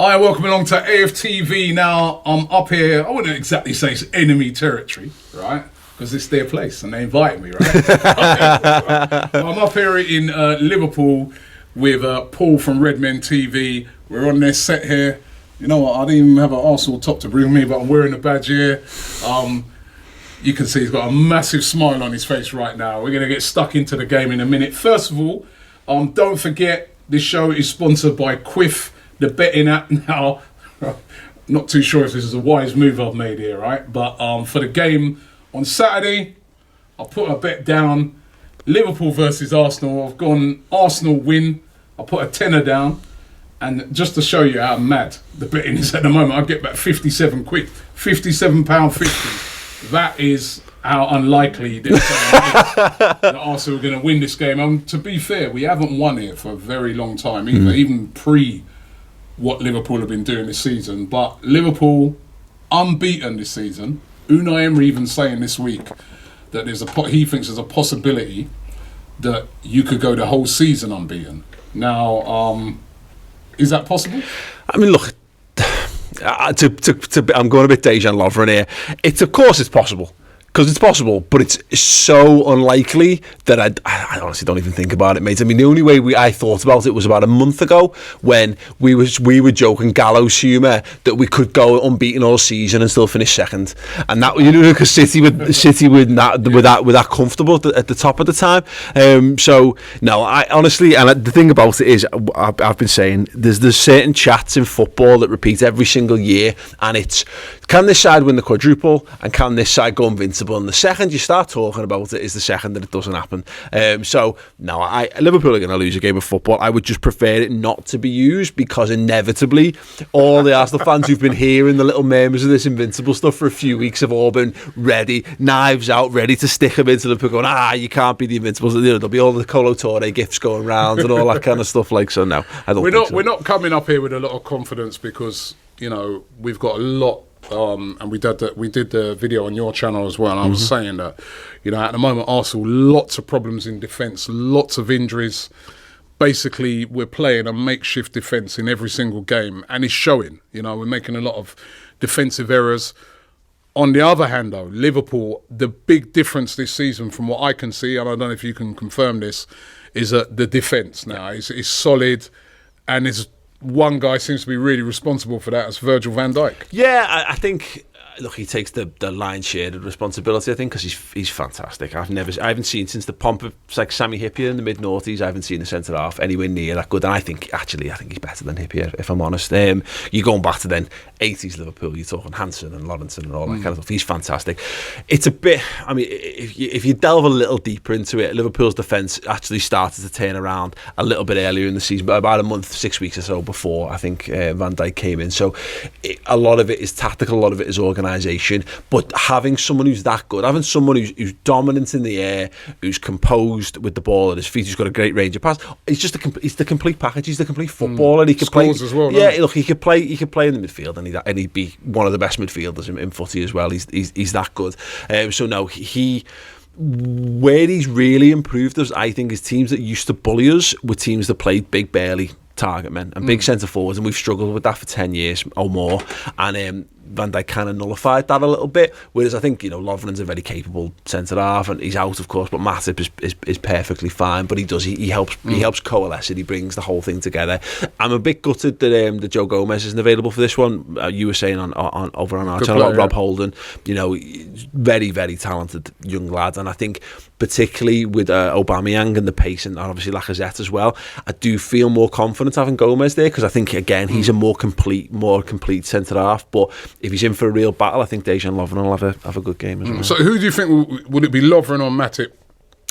Hi, welcome along to AFTV. Now, I'm up here, I wouldn't exactly say it's enemy territory, right? Because it's their place and they invited me, right? I'm up here in Liverpool with Paul from RedMen TV. We're on their set here. You know what, I didn't even have an Arsenal top to bring me, but I'm wearing a badge here. You can see he's got a massive smile on his face right now. We're going to get stuck into the game in a minute. First of all, don't forget, this show is sponsored by Quiff, the betting app. Now, not too sure if this is a wise move I've made here, right? But for the game on Saturday, I put a bet down, Liverpool versus Arsenal. I've gone Arsenal win. I put a tenner down. And just to show you how mad the betting is at the moment, I get back 57 quid, £57.50. That is how unlikely that Arsenal are going to win this game. To be fair, we haven't won here for a very long time either, even pre what Liverpool have been doing this season. But Liverpool unbeaten this season. Unai Emery even saying this week that he thinks there's a possibility that you could go the whole season unbeaten. Now, is that possible? I mean, look, I'm going a bit Dejan Lovren here. Of course it's possible. Because it's possible, but it's so unlikely that I honestly don't even think about it, mate. I mean, the only way I thought about it was about a month ago when we were joking gallows humour that we could go unbeaten all season and still finish second, and that, you know, because City were that comfortable at the top of the time. So no, I honestly, and the thing about it is, I've been saying there's certain chats in football that repeat every single year, and it's, can this side win the quadruple and can this side go invincible? And the second you start talking about it is the second that it doesn't happen. So no, Liverpool are going to lose a game of football. I would just prefer it not to be used, because inevitably all the Arsenal fans who've been hearing the little murmurs of this invincible stuff for a few weeks have all been ready, knives out, ready to stick them into the people going, you can't be the invincibles. You know, there'll be all the Colo Touré gifts going round and all that kind of stuff. Like, so no, I don't think so. We're not coming up here with a lot of confidence, because, you know, we've got a lot. And we did the video on your channel as well, and I was saying that, you know, at the moment Arsenal, lots of problems in defence, lots of injuries. Basically, we're playing a makeshift defence in every single game, and it's showing. You know, we're making a lot of defensive errors. On the other hand, though, Liverpool, the big difference this season from what I can see, and I don't know if you can confirm this, is that the defence now is solid, and is one guy seems to be really responsible for that, as Virgil van Dijk. Yeah, I think, look, he takes the lion's share of responsibility, I think, because he's fantastic. I haven't seen, since the pomp of like Sammy Hippier in the mid-noughties, I haven't seen a centre half anywhere near that good. And I think he's better than Hippier, if I'm honest. You're going back to then 80s Liverpool, you're talking Hansen and Lawrenson and all that kind of stuff. He's fantastic. It's a bit, I mean, if you delve a little deeper into it, Liverpool's defence actually started to turn around a little bit earlier in the season, but about a month, 6 weeks or so before, I think Van Dijk came in. So a lot of it is tactical, a lot of it is organisation, but having someone who's that good, having someone who's dominant in the air, who's composed with the ball at his feet, who's got a great range of pass, he's the complete package. He's the complete footballer. He could play as well. Yeah, look, he could play in the midfield, and he'd be one of the best midfielders in footy as well. He's that good. So no, where he's really improved us, I think, is teams that used to bully us were teams that played big, barely target men and big centre forwards, and we've struggled with that for 10 years or more, and Van Dijk kind of nullified that a little bit, whereas I think, you know, Lovren's a very capable centre half, and he's out, of course, but Matip is perfectly fine, but he helps coalesce it, he brings the whole thing together. I'm a bit gutted that Joe Gomez isn't available for this one. You were saying on over on our Good channel player, about Rob Holden, you know, very, very talented young lad, and I think particularly with Aubameyang and the pace, and obviously Lacazette as well, I do feel more confident having Gomez there, because I think, again, he's a more complete centre half. But if he's in for a real battle, I think Dejan Lovren will have a good game as well. So who do you think, would it be Lovren or Matip?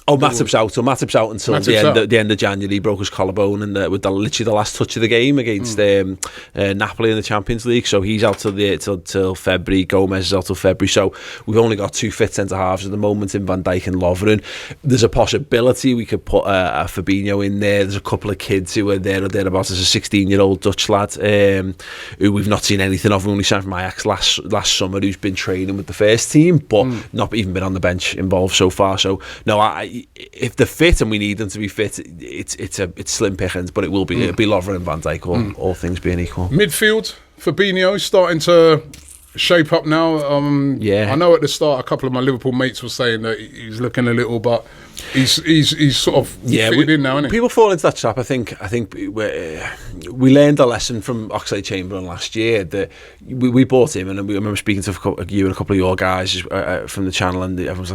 Oh, Matip's out. So Matip's out until the end of January. He broke his collarbone, and with literally the last touch of the game against Napoli in the Champions League. So he's out till February. Gomez is out till February. So we've only got two fit centre halves at the moment in Van Dijk and Lovren. There's a possibility we could put a Fabinho in there. There's a couple of kids who are there or thereabouts. There's a 16-year-old Dutch lad who we've not seen anything of. We only signed from Ajax last summer, who's been training with the first team, but not even been on the bench involved so far. So no, if they're fit and we need them to be fit, it's slim pickings, but it'll be Lovren and Van Dijk, all things being equal. Midfield, Fabinho starting to shape up now. I know at the start a couple of my Liverpool mates were saying that he's looking a little, but he's sort of fitted in now, isn't he? People fall into that trap. I think we learned a lesson from Oxlade-Chamberlain last year that we bought him, and I remember speaking to you and a couple of your guys from the channel, and everyone was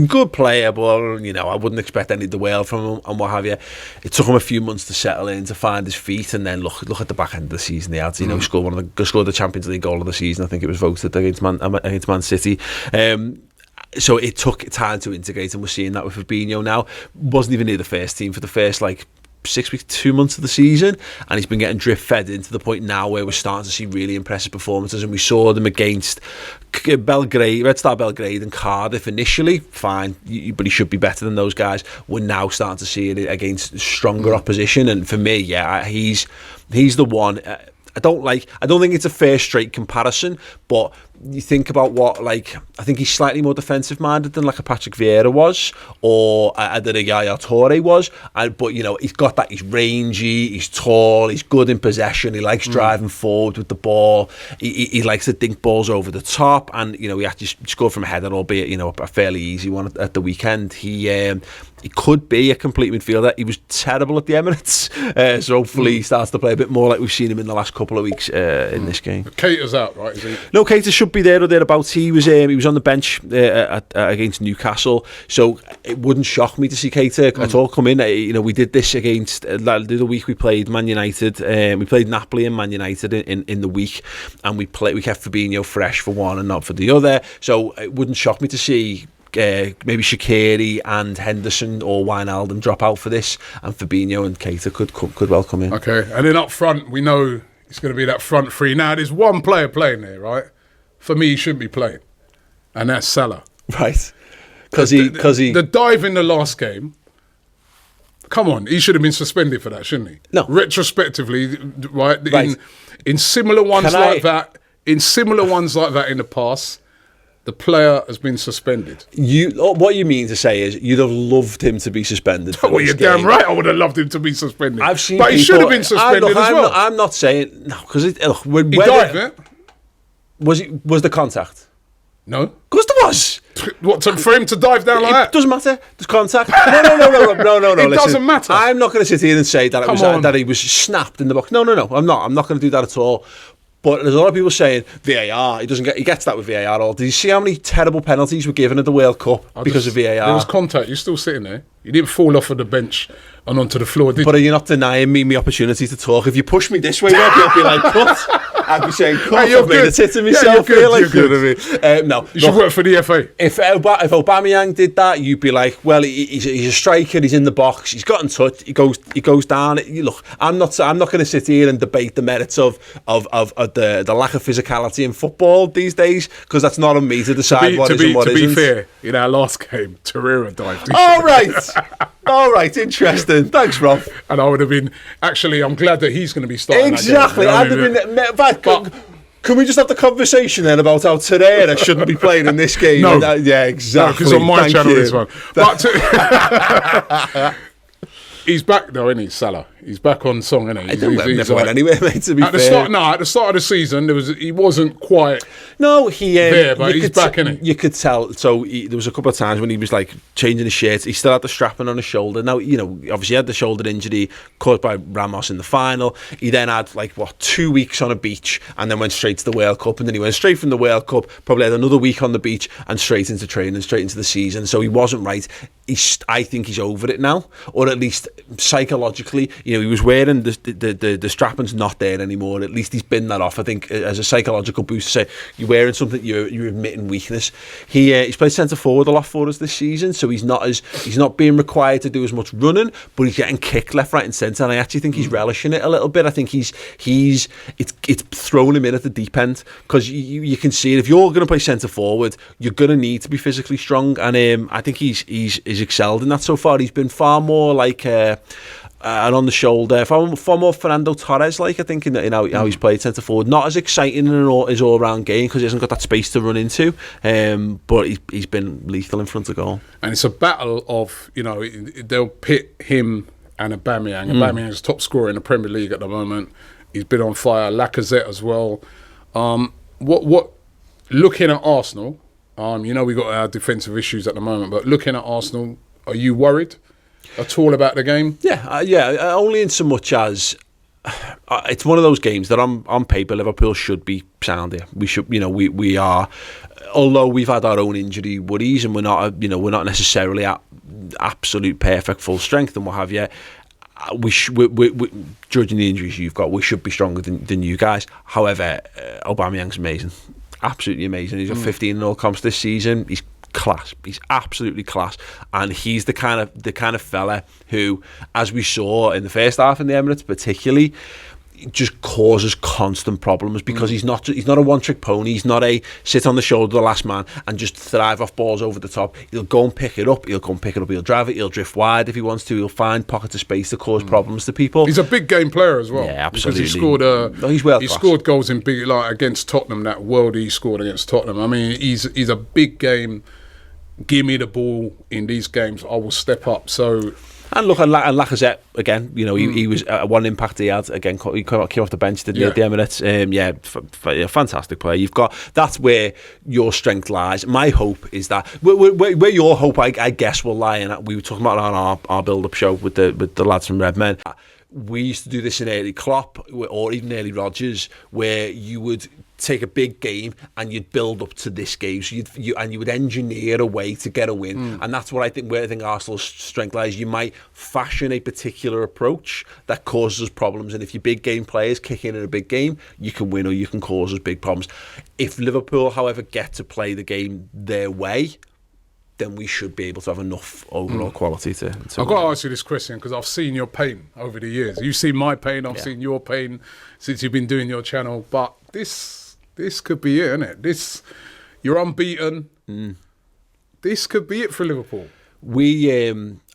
like, good player, but I wouldn't expect any of the world from him and what have you. It took him a few months to settle in, to find his feet, and then look at the back end of the season. He had scored the Champions League goal of the season. I think it was voted against Man City. So it took time to integrate, and we're seeing that with Fabinho now. Wasn't even near the first team for the first 6 weeks, 2 months of the season, and he's been getting drip fed into the point now where we're starting to see really impressive performances, and we saw them against Belgrade, Red Star Belgrade and Cardiff initially, fine, but he should be better than those guys. We're now starting to see it against stronger opposition, and for me, he's the one. I don't think it's a fair straight comparison, but you think about I think he's slightly more defensive minded than a Patrick Vieira was, or than a Yaya Toure was, but he's got that, he's rangy, he's tall, he's good in possession, he likes driving forward with the ball, he likes to dink balls over the top, and he actually scored from a header, albeit a fairly easy one at the weekend. He could be a complete midfielder. He was terrible at the Emirates, so hopefully he starts to play a bit more like we've seen him in the last couple of weeks in this game. Keita's out, right? Is he? No, Keita should be there or thereabouts. He was on the bench against Newcastle, so it wouldn't shock me to see Keita at all come in. We did this against the other week. We played Man United. We played Napoli and Man United in the week, and we kept Fabinho fresh for one and not for the other. So it wouldn't shock me to see maybe Shaqiri and Henderson or Wijnaldum drop out for this, and Fabinho and Keita could well come in. Okay, and then up front, we know it's going to be that front three. Now, there's one player playing there, right? For me, he shouldn't be playing, and that's Salah. Right, because he the dive in the last game. Come on, he should have been suspended for that, shouldn't he? No, retrospectively, right? In similar ones that, in the past. The player has been suspended. What you mean to say is you'd have loved him to be suspended. Well, you're damn right. I would have loved him to be suspended. I've seen, but he should have been suspended as well. I'm not saying no, because he dived it. Was the contact? No, of course there was. What, for him to dive down like that? It doesn't matter. There's contact. No. It doesn't matter. I'm not going to sit here and say that he was snapped in the box. No. I'm not. I'm not going to do that at all. But there's a lot of people saying VAR. He gets that with VAR. All. Did you see how many terrible penalties were given at the World Cup because of VAR? There was contact. You're still sitting there. You didn't fall off of the bench and onto the floor, did you? But are you not denying me my opportunity to talk? If you push me this way, Rob, you'll be like, cut. I'd be saying, cut. I've made a tit of myself. You're good. No, you should work for the FA. If Aubameyang did that, you'd be like, well, he's a striker. He's in the box. He's got in touch. He goes down. Look, I'm not going to sit here and debate the merits of the lack of physicality in football these days, because that's not on me to decide what is and what isn't. To be fair, in our last game, Torreira dived. All right, interesting. Thanks, Rob. And I would have been, I'm glad that he's going to be starting. Exactly. I'd have been. Can we just have the conversation then about how Torreira shouldn't be playing in this game? No. Yeah, exactly. Because on my channel, this one. But he's back though, isn't he, Salah? He's back on song, isn't he? He never went anywhere, mate, to be fair. At the start of the season, he wasn't quite there, but he's back, isn't he? You could tell. So there was a couple of times when he was changing his shirt. He still had the strapping on his shoulder. Now, obviously he had the shoulder injury caused by Ramos in the final. He then had 2 weeks on a beach and then went straight to the World Cup. And then he went straight from the World Cup, probably had another week on the beach and straight into training, straight into the season. So he wasn't right. I think he's over it now, or at least psychologically. He was wearing the strapping's not there anymore. At least he's been that off. I think as a psychological boost to say you're wearing something, you're admitting weakness. He's played centre forward a lot for us this season, so he's not being required to do as much running, but he's getting kicked left, right, and centre. And I actually think he's relishing it a little bit. I think it's thrown him in at the deep end, because you can see it. If you're going to play centre forward, you're going to need to be physically strong, and I think he's excelled in that so far. He's been far more like and on the shoulder. Far more Fernando Torres, like, I think, in how he's played centre forward. Not as exciting in his all-round game because he hasn't got that space to run into, but he's been lethal in front of goal. And it's a battle of, they'll pit him and Aubameyang. Aubameyang's top scorer in the Premier League at the moment. He's been on fire. Lacazette as well. What looking at Arsenal, we got our defensive issues at the moment, but looking at Arsenal, are you worried at all about the game? Yeah. Only in so much as it's one of those games that on paper Liverpool should be sound here. We should, we are. Although we've had our own injury worries and we're not necessarily at absolute perfect full strength and what have you. We judging the injuries you've got, we should be stronger than you guys. However, Aubameyang's amazing, absolutely amazing. He's got 15 in all comps this season. He's class. He's absolutely class, and he's the kind of fella who, as we saw in the first half in the Emirates, particularly, just causes constant problems because he's not a one-trick pony. He's not a sit on the shoulder of the last man and just thrive off balls over the top. He'll go and pick it up. He'll drive it. He'll drift wide if he wants to. He'll find pockets of space to cause problems to people. He's a big game player as well. Yeah, absolutely. Because he's world he class. scored goals in big, like against Tottenham. That world he scored against Tottenham. I mean, he's a big game. Give me the ball in these games. I will step up. So. And look, and Lacazette again. He was one impact he had again. He came off the bench, didn't he, at the Emirates? Fantastic player. That's where your strength lies. My hope is that where your hope, I guess, will lie. And we were talking about it on our build-up show with the lads from RedMen. We used to do this in early Klopp or even early Rodgers, where you would take a big game and you'd build up to this game, so you would engineer a way to get a win, and that's where I think Arsenal's strength lies. You might fashion a particular approach that causes us problems, and if your big game players kick in a big game, you can win or you can cause us big problems. If Liverpool, however, get to play the game their way, then we should be able to have enough overall quality to I've got to ask you this question because I've seen your pain over the years. You've seen my pain, I've seen your pain since you've been doing your channel, but this could be it, isn't it? You're unbeaten. This could be it for Liverpool.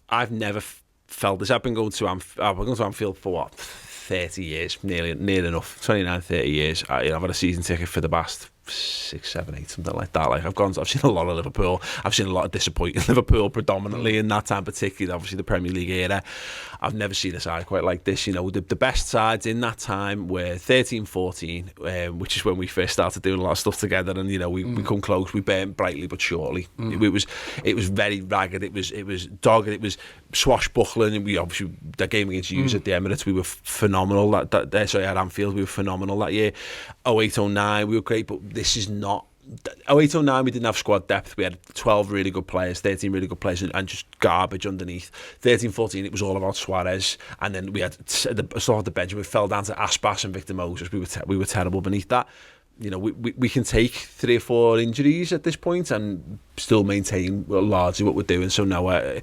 I've never felt this. I've been going to Anfield for what, 30 years, near enough, 29, 30 years. I've had a season ticket for the past 6, 7, 8, something like that. Like I've seen a lot of Liverpool. I've seen a lot of disappointing Liverpool, predominantly in that time, particularly obviously the Premier League era. I've never seen a side quite like this. The best sides in that time were 13, 14, which is when we first started doing a lot of stuff together, and we come close. We burnt brightly but surely. It was very ragged. It was dogged. It was swashbuckling. And we obviously, that game against you at the Emirates, we were phenomenal. At Anfield, we were phenomenal that year. 08-09, we were great, but this is not. 08-09, we didn't have squad depth. We had 12 really good players, 13 really good players, and just garbage underneath. 13-14, it was all about Suarez, and then we had the bench. We fell down to Aspas and Victor Moses. We were terrible beneath that. We can take 3 or 4 injuries at this point and still maintain largely what we're doing. So no.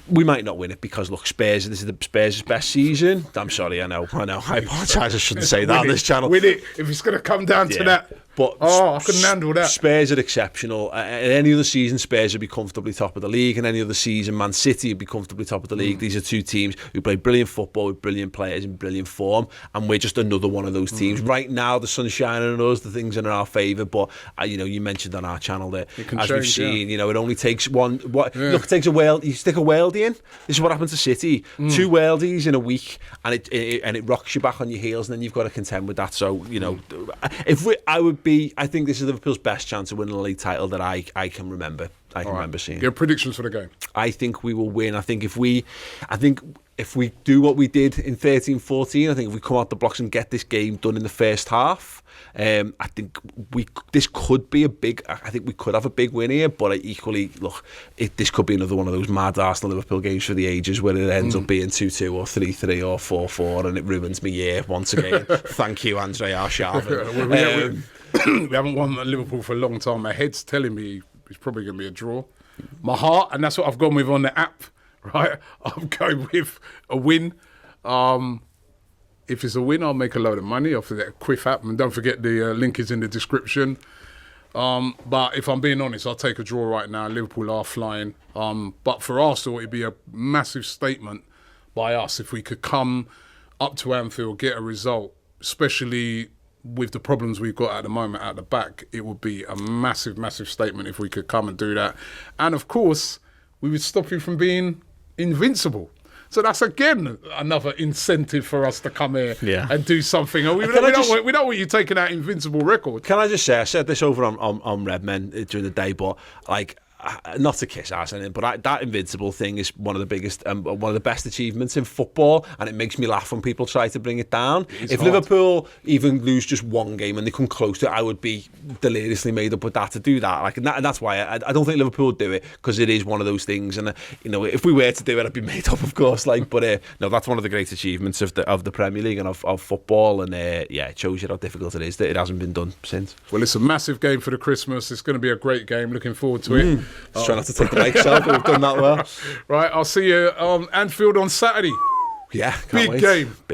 We might not win it because, look, Spurs, this is the Spurs' best season. I'm sorry, I know. I apologise, I shouldn't say that on this channel. Win it, if it's going to come down to that. But I couldn't handle that. Spurs are exceptional. In any other season, Spurs would be comfortably top of the league. In any other season, Man City would be comfortably top of the league. These are 2 teams who play brilliant football with brilliant players in brilliant form, and we're just another one of those teams. Right now, the sun's shining on us, the things are in our favour, but you mentioned on our channel that, as we've seen, it only takes one. Look, it takes a whale. You stick a Worldie in. This is what happened to City. 2 Worldies in a week, and it rocks you back on your heels, and then you've got to contend with that. So I think this is Liverpool's best chance of winning a league title that I can remember. Remember seeing. Your predictions for the game? I think we will win. I think if we do what we did in 13-14, I think if we come out the blocks and get this game done in the first half, I think this could be a big. I think we could have a big win here, but equally, look, this could be another one of those mad Arsenal-Liverpool games for the ages where it ends up being 2-2 or 3-3 or 4-4, and it ruins my year once again. Thank you, Andre Arshavin. We haven't won at Liverpool for a long time. My head's telling me it's probably going to be a draw. My heart, and that's what I've gone with on the app, right? I'm going with a win. If it's a win, I'll make a load of money off of that Quiff app. And don't forget the link is in the description. But if I'm being honest, I'll take a draw right now. Liverpool are flying. But for Arsenal, it'd be a massive statement by us. If we could come up to Anfield, get a result, especially with the problems we've got at the moment at the back, it would be a massive, massive statement if we could come and do that. And of course, we would stop you from being invincible. So that's again another incentive for us to come here and do something. We don't want you taking that invincible record. Can I just say, I said this over on RedMen during the day, but like, not to kiss ass anything, but that invincible thing is one of the biggest, one of the best achievements in football, and it makes me laugh when people try to bring it down. If Liverpool even lose just one game and they come close to it, I would be deliriously made up with that to do that. Like, and that's why I don't think Liverpool would do it, because it is one of those things. And if we were to do it, I'd be made up, of course. Like, but no, that's one of the great achievements of the Premier League and of football. And it shows you how difficult it is that it hasn't been done since. Well, it's a massive game for the Christmas. It's going to be a great game. Looking forward to it. Just try not to take the mics out, but we've done that well. Right, I'll see you on Anfield on Saturday. Yeah, big game. Big